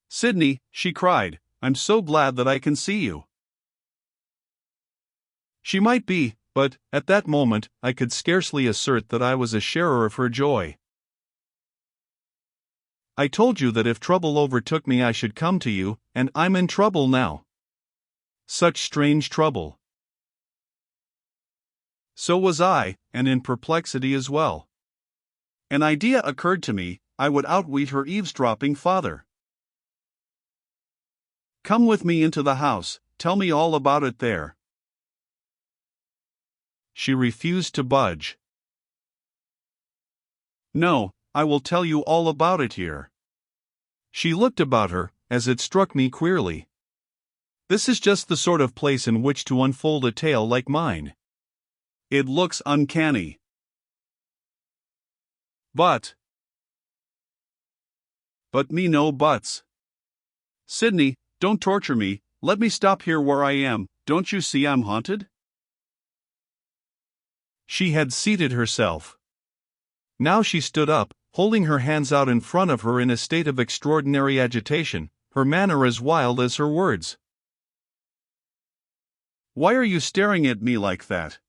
"Sydney," she cried, "I'm so glad that I can see you." She might be, but, at that moment, I could scarcely assert that I was a sharer of her joy. "I told you that if trouble overtook me I should come to you, and I'm in trouble now. Such strange trouble." So was I, and in perplexity as well. An idea occurred to me: I would outwit her eavesdropping father. "Come with me into the house, tell me all about it there." She refused to budge. "No, I will tell you all about it here." She looked about her, as it struck me queerly. This is just the sort of place in which to unfold a tale like mine. It looks uncanny. But me no buts. "Sydney, don't torture me, let me stop here where I am, don't you see I'm haunted?" She had seated herself. Now she stood up, holding her hands out in front of her in a state of extraordinary agitation, her manner as wild as her words. "Why are you staring at me like that?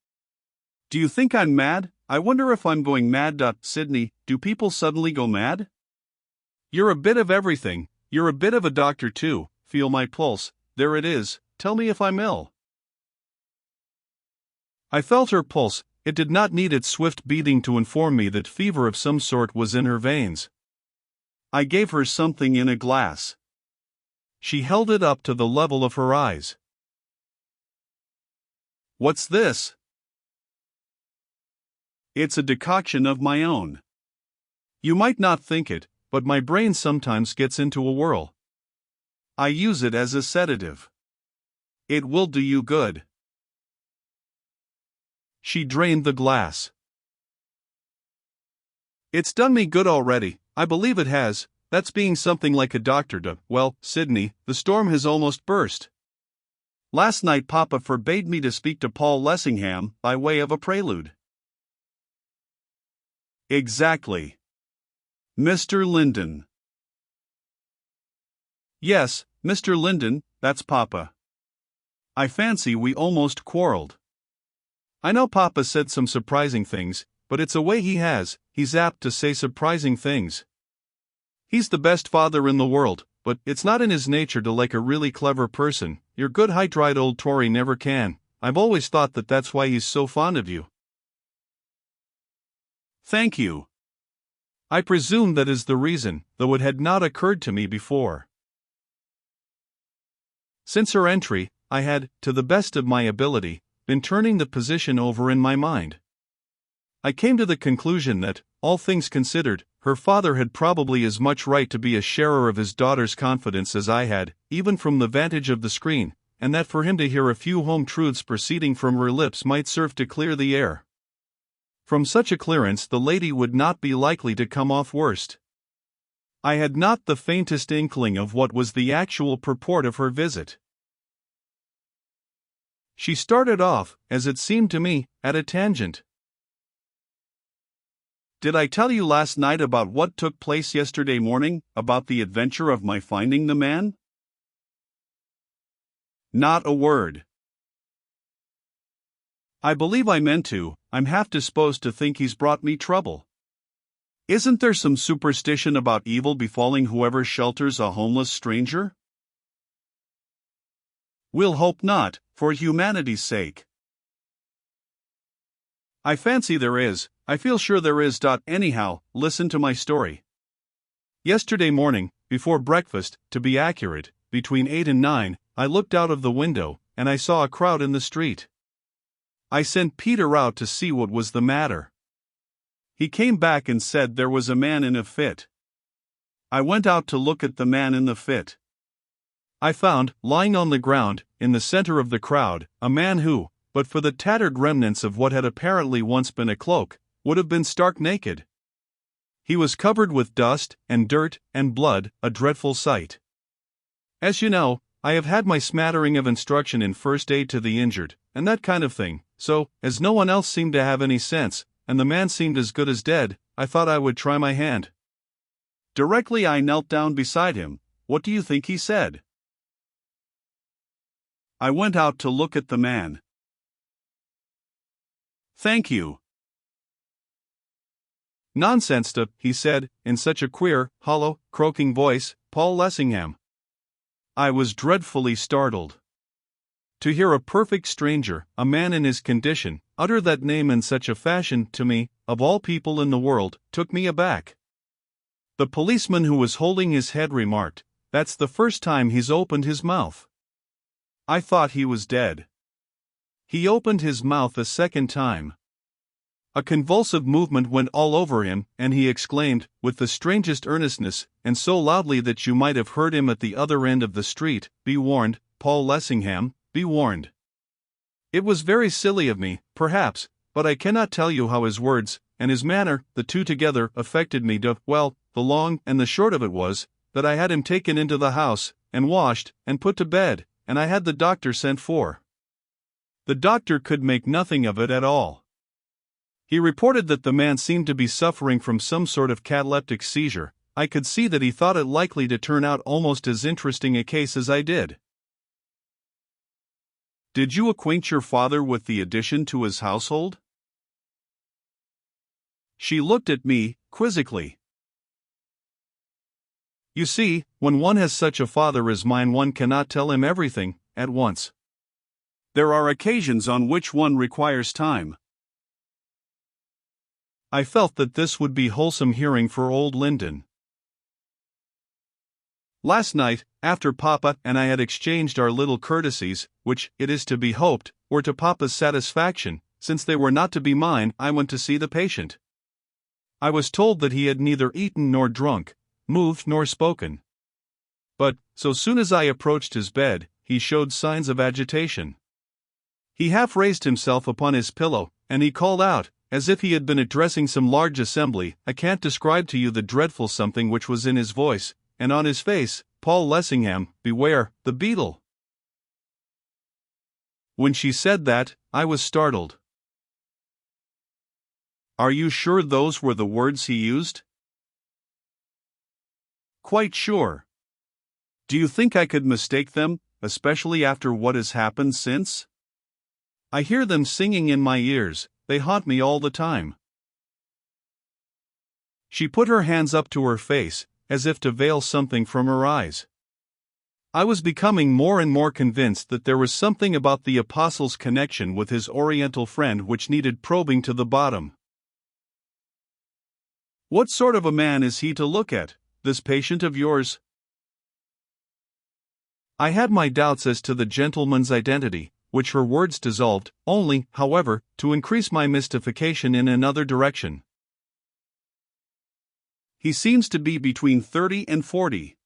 Do you think I'm mad? I wonder if I'm going mad. Sydney, do people suddenly go mad? You're a bit of everything, you're a bit of a doctor too. Feel my pulse, there it is, tell me if I'm ill." I felt her pulse. It did not need its swift beating to inform me that fever of some sort was in her veins. I gave her something in a glass. She held it up to the level of her eyes. "What's this?" "It's a decoction of my own. You might not think it, but my brain sometimes gets into a whirl. I use it as a sedative. It will do you good." She drained the glass. "It's done me good already, I believe it has. That's being something like a doctor. Well, Sydney, the storm has almost burst. Last night Papa forbade me to speak to Paul Lessingham, by way of a prelude." "Exactly. Mr. Linden." "Yes, Mr. Linden, that's Papa. I fancy we almost quarreled. I know Papa said some surprising things, but it's a way he has, he's apt to say surprising things. He's the best father in the world, but it's not in his nature to like a really clever person. Your good high-dried old Tory never can. I've always thought that that's why he's so fond of you." "Thank you. I presume that is the reason, though it had not occurred to me before." Since her entry, I had, to the best of my ability, been turning the position over in my mind. I came to the conclusion that, all things considered, her father had probably as much right to be a sharer of his daughter's confidence as I had, even from the vantage of the screen, and that for him to hear a few home truths proceeding from her lips might serve to clear the air. From such a clearance the lady would not be likely to come off worst. I had not the faintest inkling of what was the actual purport of her visit. She started off, as it seemed to me, at a tangent. "Did I tell you last night about what took place yesterday morning, about the adventure of my finding the man?" "Not a word." "I believe I meant to. I'm half disposed to think he's brought me trouble. Isn't there some superstition about evil befalling whoever shelters a homeless stranger?" "We'll hope not, for humanity's sake." "I fancy there is, I feel sure there is. Anyhow, listen to my story. Yesterday morning, before breakfast, to be accurate, between 8 and 9, I looked out of the window, and I saw a crowd in the street. I sent Peter out to see what was the matter. He came back and said there was a man in a fit. I went out to look at the man in the fit. I found, lying on the ground, in the center of the crowd, a man who, but for the tattered remnants of what had apparently once been a cloak, would have been stark naked. He was covered with dust, and dirt, and blood, a dreadful sight. As you know, I have had my smattering of instruction in first aid to the injured, and that kind of thing, so, as no one else seemed to have any sense, and the man seemed as good as dead, I thought I would try my hand. Directly I knelt down beside him, What do you think he said? I went out to look at the man. Thank you. Nonsense, he said, in such a queer, hollow, croaking voice, Paul Lessingham. I was dreadfully startled. To hear a perfect stranger, a man in his condition, utter that name in such a fashion to me, of all people in the world, took me aback. The policeman who was holding his head remarked, "That's the first time he's opened his mouth." I thought he was dead. He opened his mouth a second time. A convulsive movement went all over him, and he exclaimed, with the strangest earnestness, and so loudly that you might have heard him at the other end of the street, "Be warned, Paul Lessingham, be warned." It was very silly of me, perhaps, but I cannot tell you how his words, and his manner, the two together, affected me. Well, the long and the short of it was, that I had him taken into the house, and washed, and put to bed, and I had the doctor sent for. The doctor could make nothing of it at all. He reported that the man seemed to be suffering from some sort of cataleptic seizure. I could see that he thought it likely to turn out almost as interesting a case as I did. Did you acquaint your father with the addition to his household? She looked at me, quizzically. You see, when one has such a father as mine, one cannot tell him everything, at once. There are occasions on which one requires time. I felt that this would be wholesome hearing for old Lyndon. Last night, after Papa and I had exchanged our little courtesies, which, it is to be hoped, were to Papa's satisfaction, since they were not to be mine, I went to see the patient. I was told that he had neither eaten nor drunk, moved nor spoken. But, so soon as I approached his bed, he showed signs of agitation. He half raised himself upon his pillow, and he called out, as if he had been addressing some large assembly. I can't describe to you the dreadful something which was in his voice, and on his face, "Paul Lessingham, beware, the Beetle." When she said that, I was startled. Are you sure those were the words he used? Quite sure. Do you think I could mistake them, especially after what has happened since? I hear them singing in my ears. They haunt me all the time. She put her hands up to her face, as if to veil something from her eyes. I was becoming more and more convinced that there was something about the apostle's connection with his Oriental friend which needed probing to the bottom. What sort of a man is he to look at, this patient of yours? I had my doubts as to the gentleman's identity, which her words dissolved, only, however, to increase my mystification in another direction. He seems to be between 30 and 40.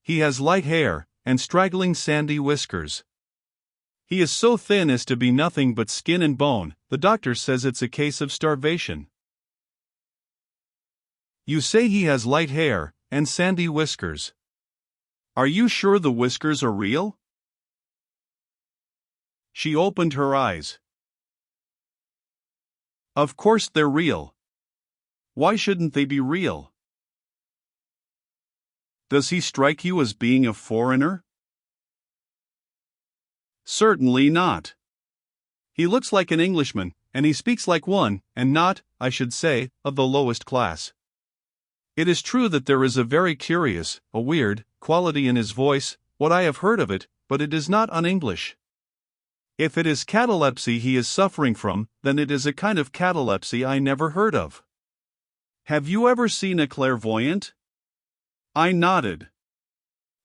He has light hair, and straggling sandy whiskers. He is so thin as to be nothing but skin and bone. The doctor says it's a case of starvation. You say he has light hair, and sandy whiskers. Are you sure the whiskers are real? She opened her eyes. Of course they're real. Why shouldn't they be real? Does he strike you as being a foreigner? Certainly not. He looks like an Englishman, and he speaks like one, and not, I should say, of the lowest class. It is true that there is a very curious, a weird, quality in his voice, what I have heard of it, but it is not un-English. If it is catalepsy he is suffering from, then it is a kind of catalepsy I never heard of. Have you ever seen a clairvoyant? I nodded.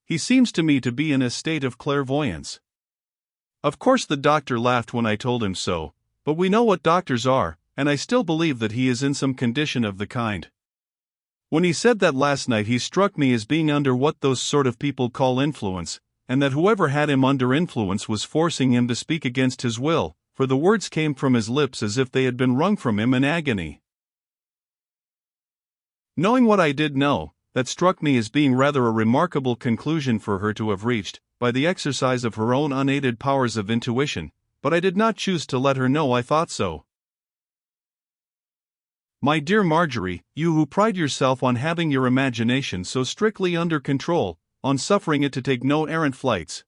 He seems to me to be in a state of clairvoyance. Of course the doctor laughed when I told him so, but we know what doctors are, and I still believe that he is in some condition of the kind. When he said that last night he struck me as being under what those sort of people call influence, and that whoever had him under influence was forcing him to speak against his will, for the words came from his lips as if they had been wrung from him in agony. Knowing what I did know, that struck me as being rather a remarkable conclusion for her to have reached, by the exercise of her own unaided powers of intuition, but I did not choose to let her know I thought so. My dear Marjorie, you who pride yourself on having your imagination so strictly under control, on suffering it to take no errant flights.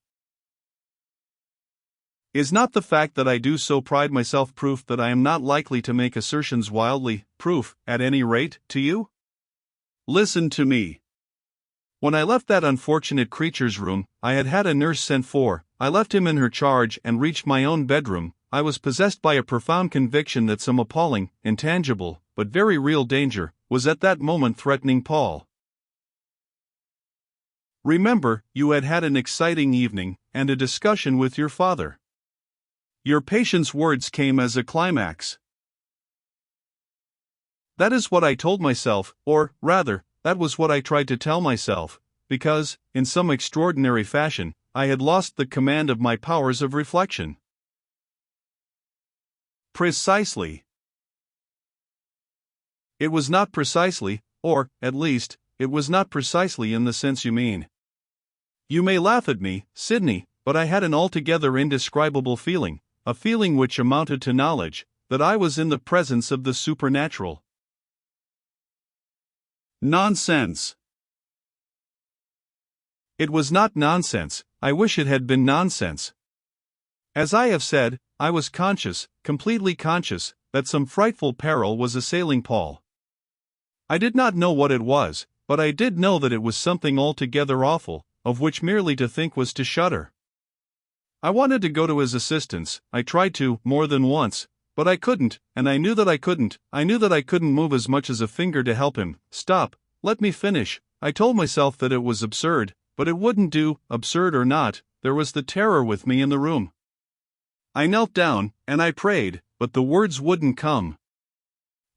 Is not the fact that I do so pride myself proof that I am not likely to make assertions wildly, proof, at any rate, to you? Listen to me. When I left that unfortunate creature's room, I had had a nurse sent for, I left him in her charge and reached my own bedroom. I was possessed by a profound conviction that some appalling, intangible, but very real danger was at that moment threatening Paul. Remember, you had had an exciting evening and a discussion with your father. Your patient's words came as a climax. That is what I told myself, or, rather, that was what I tried to tell myself, because, in some extraordinary fashion, I had lost the command of my powers of reflection. Precisely. It was not precisely, or, at least, it was not precisely in the sense you mean. You may laugh at me, Sidney, but I had an altogether indescribable feeling, a feeling which amounted to knowledge, that I was in the presence of the supernatural. Nonsense. It was not nonsense. I wish it had been nonsense. As I have said, I was conscious, completely conscious, that some frightful peril was assailing Paul. I did not know what it was, but I did know that it was something altogether awful, of which merely to think was to shudder. I wanted to go to his assistance. I tried to, more than once, but I couldn't, and I knew that I couldn't. I knew that I couldn't move as much as a finger to help him. Stop, let me finish. I told myself that it was absurd, but it wouldn't do, absurd or not, there was the terror with me in the room. I knelt down, and I prayed, but the words wouldn't come.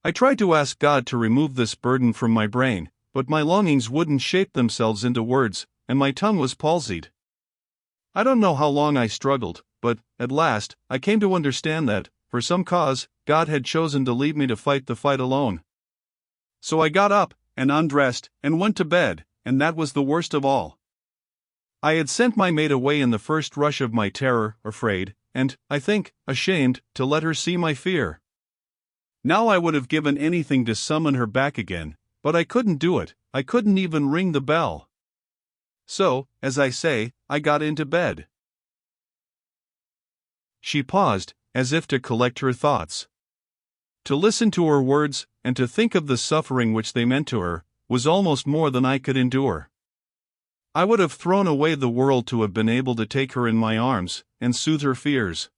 I tried to ask God to remove this burden from my brain, but my longings wouldn't shape themselves into words, and my tongue was palsied. I don't know how long I struggled, but, at last, I came to understand that, for some cause, God had chosen to leave me to fight the fight alone. So I got up, and undressed, and went to bed, and that was the worst of all. I had sent my maid away in the first rush of my terror, afraid, and, I think, ashamed, to let her see my fear. Now I would have given anything to summon her back again, but I couldn't do it. I couldn't even ring the bell. So, as I say, I got into bed. She paused, as if to collect her thoughts. To listen to her words, and to think of the suffering which they meant to her, was almost more than I could endure. I would have thrown away the world to have been able to take her in my arms, and soothe her fears.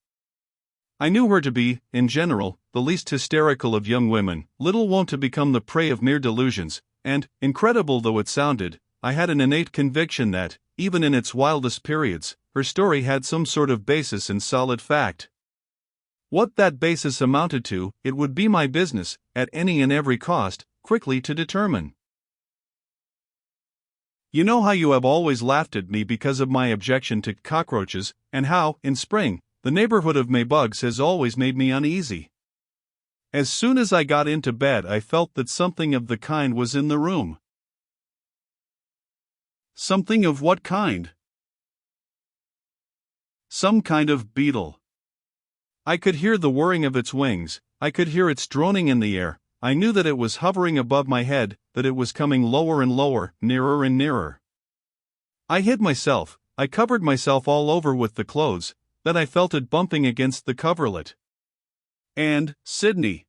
I knew her to be, in general, the least hysterical of young women, little wont to become the prey of mere delusions, and, incredible though it sounded, I had an innate conviction that, even in its wildest periods, her story had some sort of basis in solid fact. What that basis amounted to, it would be my business, at any and every cost, quickly to determine. You know how you have always laughed at me because of my objection to cockroaches, and how, in spring, the neighborhood of Maybugs has always made me uneasy. As soon as I got into bed, I felt that something of the kind was in the room. Something of what kind? Some kind of beetle. I could hear the whirring of its wings, I could hear its droning in the air, I knew that it was hovering above my head, that it was coming lower and lower, nearer and nearer. I hid myself, I covered myself all over with the clothes, then I felt it bumping against the coverlet. And, Sidney.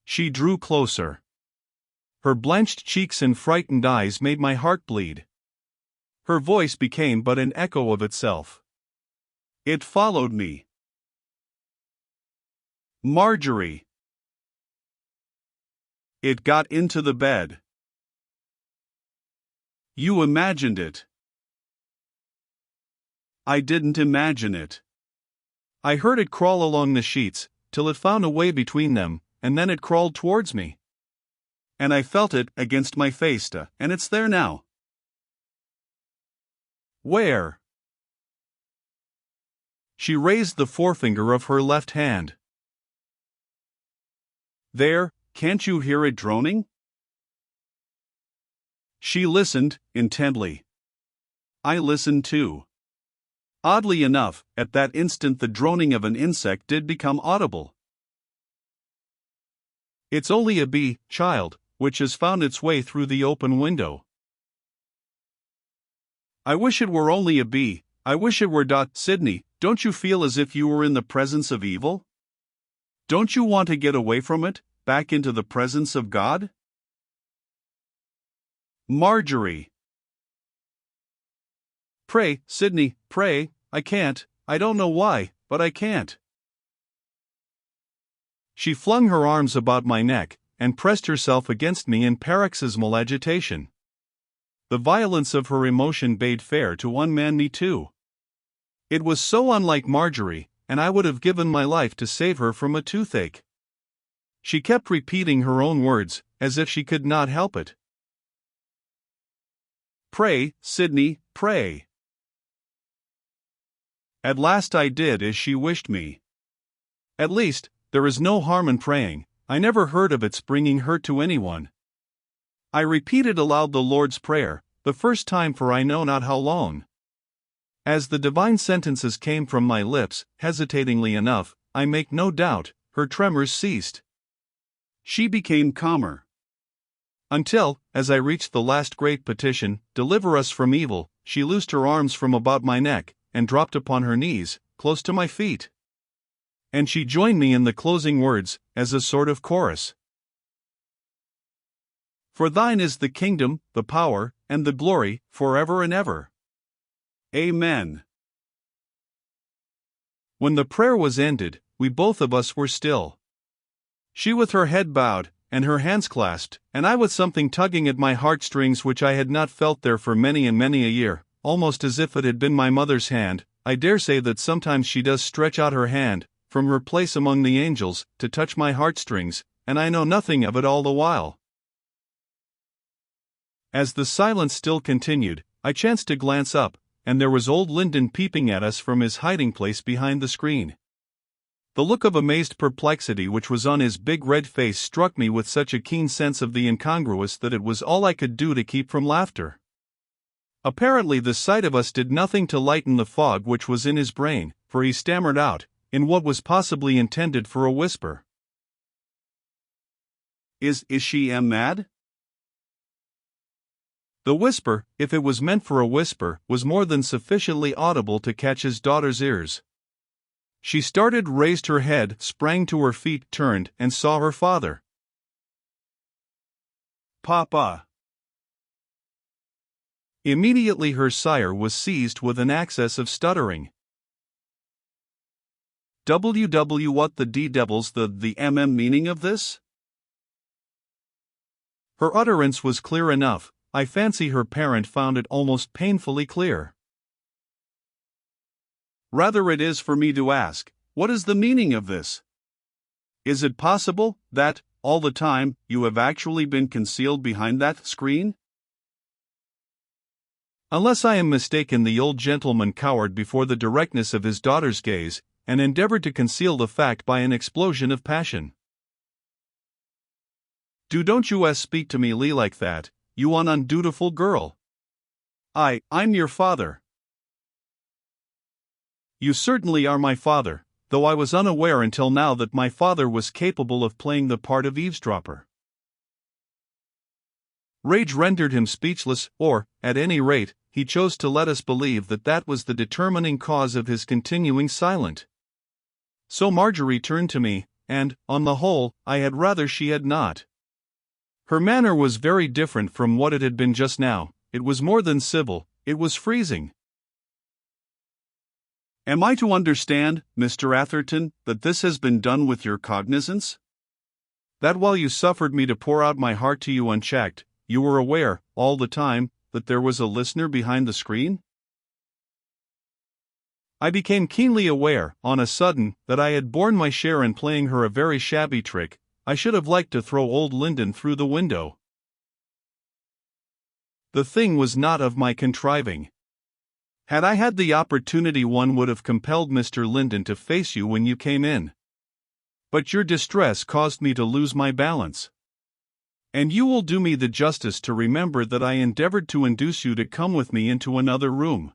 She drew closer. Her blanched cheeks and frightened eyes made my heart bleed. Her voice became but an echo of itself. It followed me. Marjorie. It got into the bed. You imagined it. I didn't imagine it. I heard it crawl along the sheets, till it found a way between them, and then it crawled towards me. And I felt it against my face, and it's there now. Where? She raised the forefinger of her left hand. There, can't you hear it droning? She listened, intently. I listened too. Oddly enough, at that instant the droning of an insect did become audible. It's only a bee, child, which has found its way through the open window. I wish it were only a bee. I wish it were. Sydney, don't you feel as if you were in the presence of evil? Don't you want to get away from it, back into the presence of God? Marjorie. Pray, Sydney, pray. I can't. I don't know why, but I can't. She flung her arms about my neck and pressed herself against me in paroxysmal agitation. The violence of her emotion bade fair to unman me too. It was so unlike Marjorie, and I would have given my life to save her from a toothache. She kept repeating her own words, as if she could not help it. Pray, Sydney, pray. At last I did as she wished me. At least, there is no harm in praying. I never heard of its bringing hurt to anyone. I repeated aloud the Lord's Prayer, the first time for I know not how long. As the divine sentences came from my lips, hesitatingly enough, I make no doubt, her tremors ceased. She became calmer. Until, as I reached the last great petition, "Deliver us from evil," she loosed her arms from about my neck, and dropped upon her knees, close to my feet. And she joined me in the closing words, as a sort of chorus. For thine is the kingdom, the power, and the glory, forever and ever. Amen. When the prayer was ended, we both of us were still. She with her head bowed, and her hands clasped, and I with something tugging at my heartstrings which I had not felt there for many and many a year, almost as if it had been my mother's hand. I dare say that sometimes she does stretch out her hand, from her place among the angels, to touch my heartstrings, and I know nothing of it all the while. As the silence still continued, I chanced to glance up, and there was old Lyndon peeping at us from his hiding place behind the screen. The look of amazed perplexity which was on his big red face struck me with such a keen sense of the incongruous that it was all I could do to keep from laughter. Apparently the sight of us did nothing to lighten the fog which was in his brain, for he stammered out, in what was possibly intended for a whisper. Is she mad? The whisper, if it was meant for a whisper, was more than sufficiently audible to catch his daughter's ears. She started, raised her head, sprang to her feet, turned, and saw her father. Papa. Immediately her sire was seized with an access of stuttering. What the d-devil's the meaning of this? Her utterance was clear enough. I fancy her parent found it almost painfully clear. Rather it is for me to ask, what is the meaning of this? Is it possible that, all the time, you have actually been concealed behind that screen? Unless I am mistaken, the old gentleman cowered before the directness of his daughter's gaze, and endeavored to conceal the fact by an explosion of passion. Don't you speak to me like that, you undutiful girl. I'm your father. You certainly are my father, though I was unaware until now that my father was capable of playing the part of eavesdropper. Rage rendered him speechless, or, at any rate, he chose to let us believe that that was the determining cause of his continuing silent. So Marjorie turned to me, and, on the whole, I had rather she had not. Her manner was very different from what it had been just now. It was more than civil, it was freezing. Am I to understand, Mr. Atherton, that this has been done with your cognizance? That while you suffered me to pour out my heart to you unchecked, you were aware, all the time, that there was a listener behind the screen? I became keenly aware, on a sudden, that I had borne my share in playing her a very shabby trick. I should have liked to throw old Lyndon through the window. The thing was not of my contriving. Had I had the opportunity, one would have compelled Mr. Lyndon to face you when you came in. But your distress caused me to lose my balance. And you will do me the justice to remember that I endeavored to induce you to come with me into another room.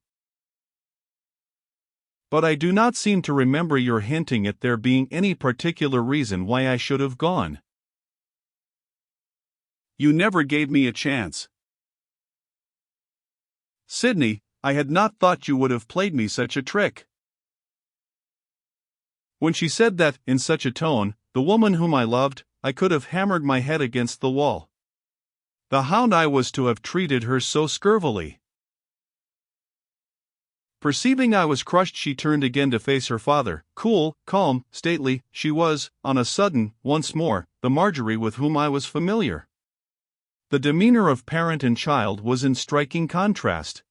But I do not seem to remember your hinting at there being any particular reason why I should have gone. You never gave me a chance. Sydney, I had not thought you would have played me such a trick." When she said that, in such a tone, the woman whom I loved, I could have hammered my head against the wall. The hound I was to have treated her so scurvily. Perceiving I was crushed, she turned again to face her father. Cool, calm, stately, she was, on a sudden, once more, the Marjorie with whom I was familiar. The demeanor of parent and child was in striking contrast.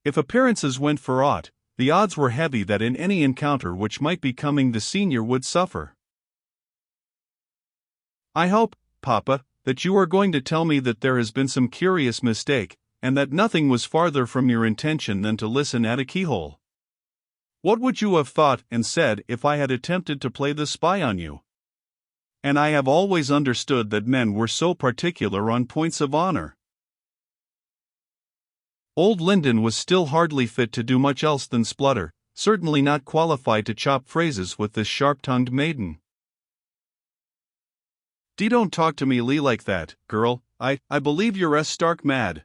If appearances went for aught, the odds were heavy that in any encounter which might be coming the senior would suffer. "I hope, Papa, that you are going to tell me that there has been some curious mistake, and that nothing was farther from your intention than to listen at a keyhole. What would you have thought and said if I had attempted to play the spy on you? And I have always understood that men were so particular on points of honor." Old Linden was still hardly fit to do much else than splutter, certainly not qualified to chop phrases with this sharp-tongued maiden. "Dee, don't talk to me like that, girl. I believe you're stark mad."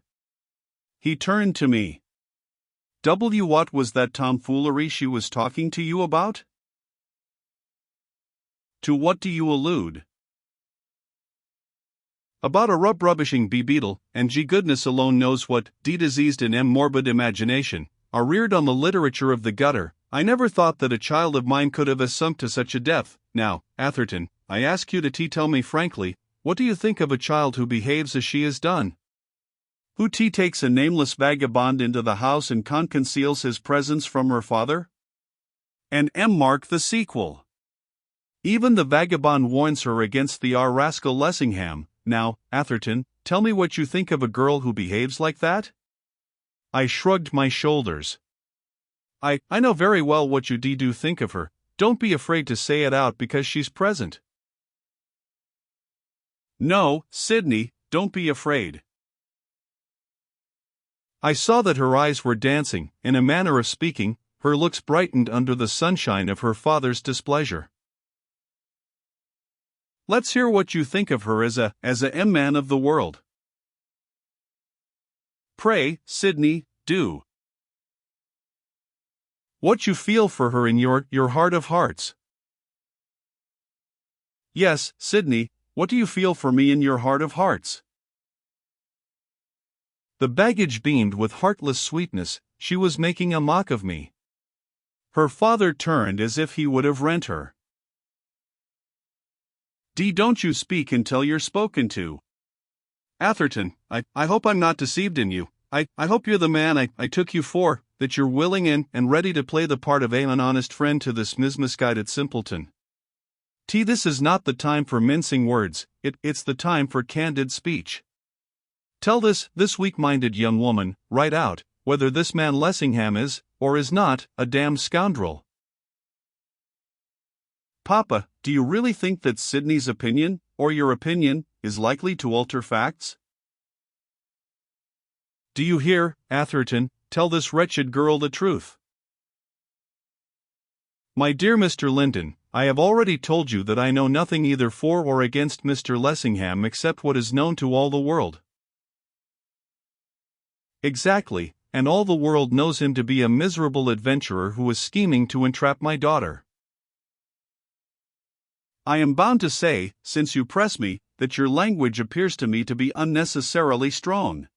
He turned to me. What was that tomfoolery she was talking to you about?" "To what do you allude?" "About a rubbishing Beetle, and G goodness alone knows what, D diseased and M morbid imagination, are reared on the literature of the gutter. I never thought that a child of mine could have sunk to such a depth. Now, Atherton, I ask you to tell me frankly, what do you think of a child who behaves as she has done? Who takes a nameless vagabond into the house and conceals his presence from her father? And mark the sequel. Even the vagabond warns her against the rascal Lessingham. Now, Atherton, tell me what you think of a girl who behaves like that?" I shrugged my shoulders. I know very well what you do think of her. Don't be afraid to say it out because she's present." "No, Sidney, don't be afraid." I saw that her eyes were dancing. In a manner of speaking, her looks brightened under the sunshine of her father's displeasure. "Let's hear what you think of her as a man of the world." "Pray, Sidney, do." "What you feel for her in your heart of hearts." "Yes, Sidney, what do you feel for me in your heart of hearts?" The baggage beamed with heartless sweetness. She was making a mock of me. Her father turned as if he would have rent her. "Dee, don't you speak until you're spoken to. Atherton, I hope I'm not deceived in you. I hope you're the man I took you for, that you're willing and ready to play the part of an honest friend to this misguided simpleton. This is not the time for mincing words, it's the time for candid speech. Tell this weak-minded young woman, right out, whether this man Lessingham is, or is not, a damned scoundrel." "Papa, do you really think that Sidney's opinion, or your opinion, is likely to alter facts?" "Do you hear, Atherton? Tell this wretched girl the truth." "My dear Mr. Linden, I have already told you that I know nothing either for or against Mr. Lessingham except what is known to all the world." "Exactly, and all the world knows him to be a miserable adventurer who is scheming to entrap my daughter." "I am bound to say, since you press me, that your language appears to me to be unnecessarily strong.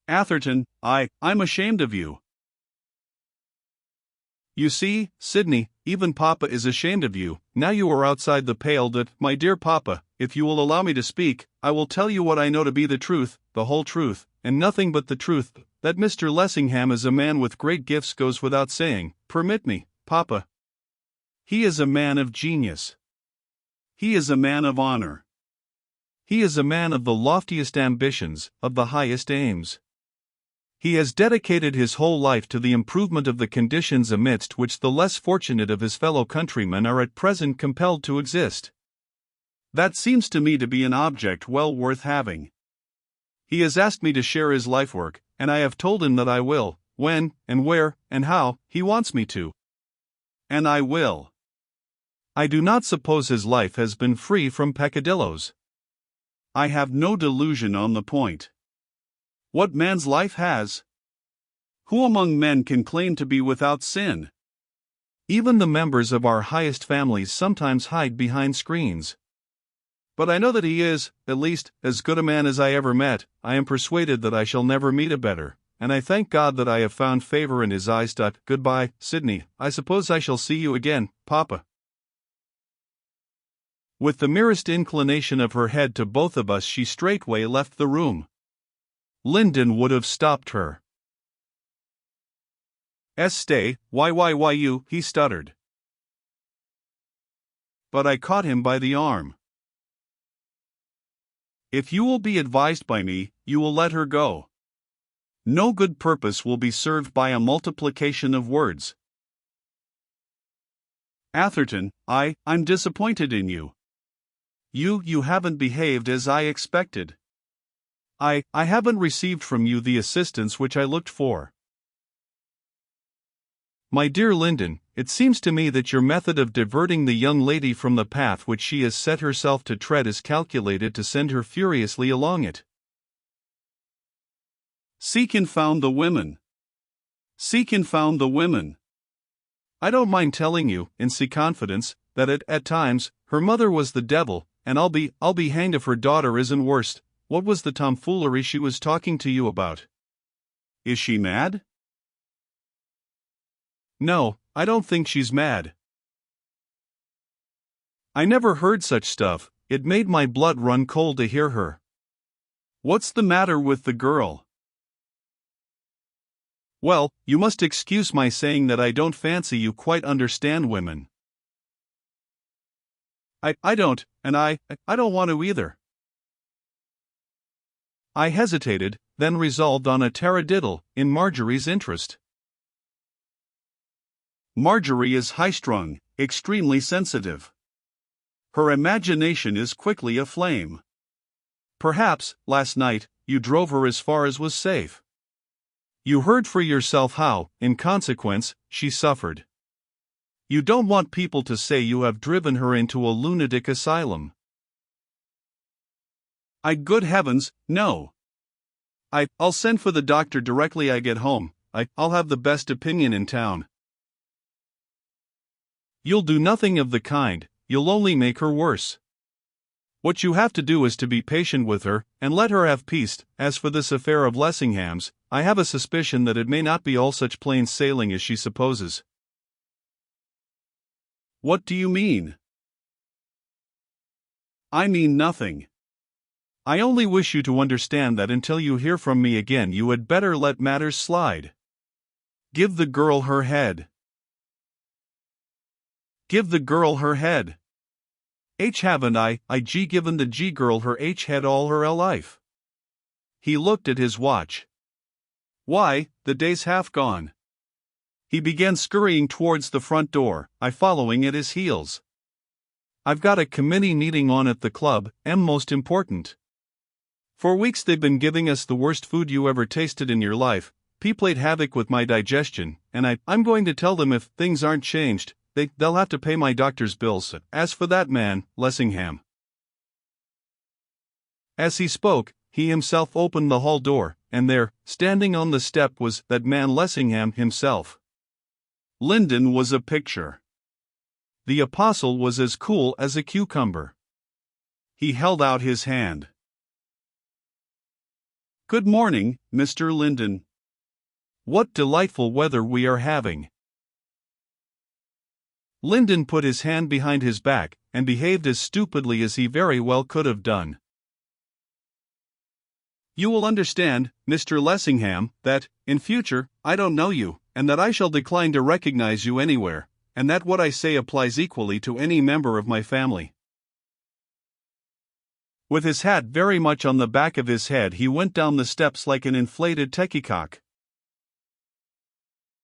Atherton, I'm ashamed of you." "You see, Sidney, even Papa is ashamed of you. Now you are outside the pale. My dear Papa, if you will allow me to speak, I will tell you what I know to be the truth, the whole truth, and nothing but the truth. That Mr. Lessingham is a man with great gifts goes without saying. Permit me, Papa. He is a man of genius. He is a man of honor. He is a man of the loftiest ambitions, of the highest aims. He has dedicated his whole life to the improvement of the conditions amidst which the less fortunate of his fellow countrymen are at present compelled to exist. That seems to me to be an object well worth having. He has asked me to share his life work, and I have told him that I will, when, and where, and how, he wants me to. And I will. I do not suppose his life has been free from peccadilloes. I have no delusion on the point. What man's life has? Who among men can claim to be without sin? Even the members of our highest families sometimes hide behind screens. But I know that he is, at least, as good a man as I ever met. I am persuaded that I shall never meet a better, and I thank God that I have found favor in his eyes. Goodbye, Sydney. I suppose I shall see you again, Papa. With the merest inclination of her head to both of us, she straightway left the room. Lyndon would have stopped her. Stay, why you, he stuttered. But I caught him by the arm. If you will be advised by me, you will let her go. No good purpose will be served by a multiplication of words. Atherton, I'm disappointed in you. You haven't behaved as I expected. I haven't received from you the assistance which I looked for. My dear Lyndon, it seems to me that your method of diverting the young lady from the path which she has set herself to tread is calculated to send her furiously along it. Seek and found the women. Seek and found the women. I don't mind telling you, in confidence, that at times, her mother was the devil, and I'll be hanged if her daughter isn't worse. What was the tomfoolery she was talking to you about? Is she mad? No, I don't think she's mad. I never heard such stuff. It made my blood run cold to hear her. What's the matter with the girl? Well, you must excuse my saying that I don't fancy you quite understand women. I don't, and I don't want to either. I hesitated, then resolved on a taradiddle, in Marjorie's interest. Marjorie is high-strung, extremely sensitive. Her imagination is quickly aflame. Perhaps, last night, you drove her as far as was safe. You heard for yourself how, in consequence, she suffered. You don't want people to say you have driven her into a lunatic asylum. Good heavens, no. I'll send for the doctor directly I get home. I'll have the best opinion in town. You'll do nothing of the kind, you'll only make her worse. What you have to do is to be patient with her, and let her have peace. As for this affair of Lessingham's, I have a suspicion that it may not be all such plain sailing as she supposes. What do you mean? I mean nothing. I only wish you to understand that until you hear from me again you had better let matters slide. Give the girl her head. Give the girl her head. Haven't I given the girl her head all her life? He looked at his watch. Why, the day's half gone. He began scurrying towards the front door, I following at his heels. I've got a committee meeting on at the club, most important. For weeks they've been giving us the worst food you ever tasted in your life. Played havoc with my digestion, and I'm going to tell them if things aren't changed, they'll have to pay my doctor's bills. As for that man, Lessingham. As he spoke, he himself opened the hall door, and there, standing on the step, was that man Lessingham himself. Lyndon was a picture. The apostle was as cool as a cucumber. He held out his hand. Good morning, Mr. Lyndon. What delightful weather we are having. Lyndon put his hand behind his back, and behaved as stupidly as he very well could have done. You will understand, Mr. Lessingham, that, in future, I don't know you, and that I shall decline to recognize you anywhere, and that what I say applies equally to any member of my family. With his hat very much on the back of his head he went down the steps like an inflated teacock.